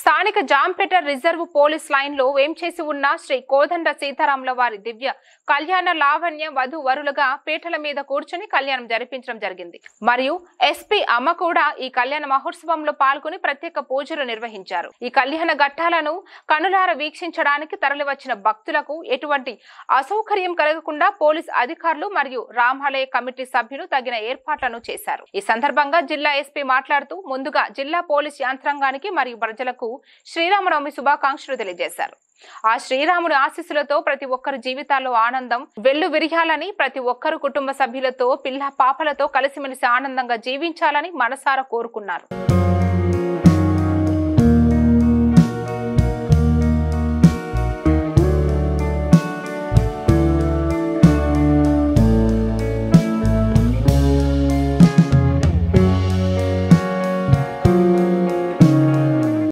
స్థానిక Jampeta reserve police line లో వేంచేసి ఉన్న శ్రీ కోదండ సీతారాముల వారి దివ్య కళ్యాణ లావణ్య వధూవరులుగా పీటల మీద కూర్చొని కళ్యాణం జరిపించడం జరిగింది. మరియు ఎస్పీ అమ్మ కూడా ఈ కళ్యాణ మహోత్సవంలో పాల్గొని ప్రత్యేక పూజలు నిర్వహించారు. ఈ కళ్యాణ ఘట్టాలను కనులార వీక్షించడానికి తరలివచ్చిన భక్తులకు ఎటువంటి అసౌకర్యం కలగకుండా పోలీస్ అధికారులు మరియు రామాలయ కమిటీ సభ్యులు తగిన ఏర్పాట్లను చేశారు. ఈ సందర్భంగా జిల్లా ఎస్పీ మాట్లాడుతూ ముందుగా జిల్లా పోలీస్ యంత్రాంగానికి మరియు ప్రజలకు శ్రీరామనవమి శుభాకాంక్షలు తెలియజేశారు. ఆ శ్రీరాముడి ఆశీస్సులతో ప్రతి ఒక్కరి జీవితాల్లో ఆనందం వెల్లువిరియాలని, ప్రతి ఒక్కరు కుటుంబ సభ్యులతో పిల్ల పాపలతో కలిసిమెలిసి ఆనందంగా జీవించాలని మనసారా కోరుకున్నారు.